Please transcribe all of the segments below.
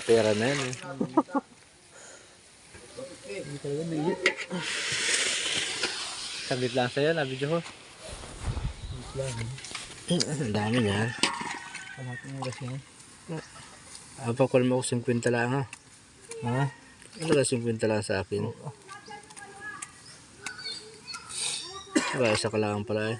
pera na yan eh. Hindi talaga maliit. Saglit lang sa'yo, nabidyo ko. Ang dami niyan. Kalahating oras yan. Pakulam mo ko 50 lang ha. Ha? Ano ka 50 lang sa akin? Wala, isa ka lang pala eh.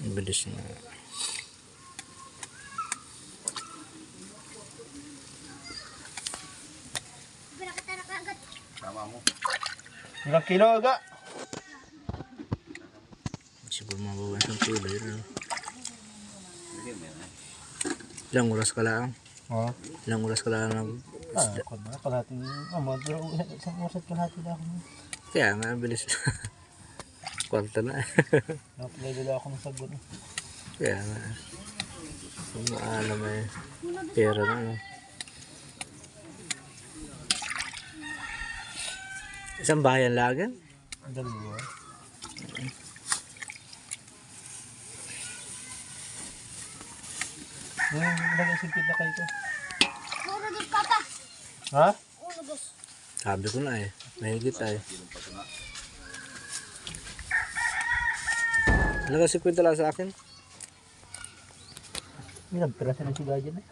Ang bilis na. Ilang kilo aga? Siguro mabawas ng kilo yun. Ilang oras ka lang? Oo. Ilang oras ka lang nag... Ako na, kalahating, isang oras at kalahati na ako. Kaya nga, ang bilis. Kwarta na eh. Napalala ako ng sagot. Kaya nga. Kung maalam eh. Pera na eh. Isang bayan lagan? Dalawa. Lagay sipit na kayo ito. Uno dos, papa. Ha? Uno dos. Sabi ko na eh. Mahigit eh. Ano kasi kwenta lang sa akin? Ilang piraso ng sigaw dyan eh.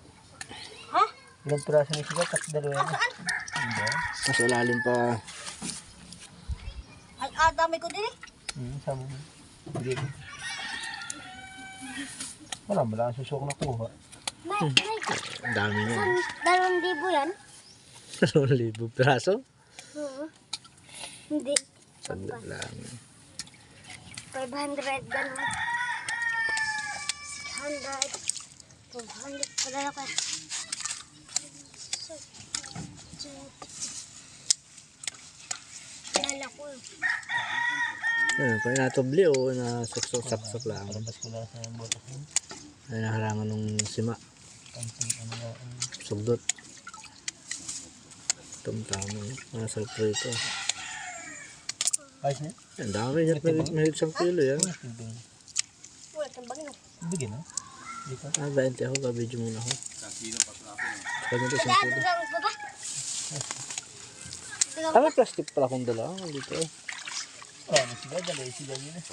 Ha? Ilang piraso ng sigaw, tapos dalawa na. Hindi. Mas ilalim pa. Ang dami ko din eh. Sama mo. Hindi. Wala mo lang ang susok na kuha. May, Ang dami niya. 2,000 yan. 2,000 piraso? Oo. Hindi. Saglit lang. 500 ganun. 600. 200 pala na kaya. Lala ko. Ano, kaya natubli o nasok-sok lang. Palabas ko lang sa botas mo. Ay naharangan ng sima. Ano na, Sugdot. Tama. Nasa prito. ayos na yun? Ang dami yan. Mahigit 1 kilo yan. Wala kang bagay no. Bigyan na. Dito. 20 ako. Babidyo muna ako. Kanya ito 1 Dad, kilo. lang pa ba? Ah, may plastic pala kung dala. Dito eh. Ano sigaw? Dala yung sigaw yun eh.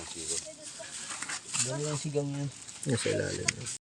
Dala yung sigaw yun. Nasa ilalim.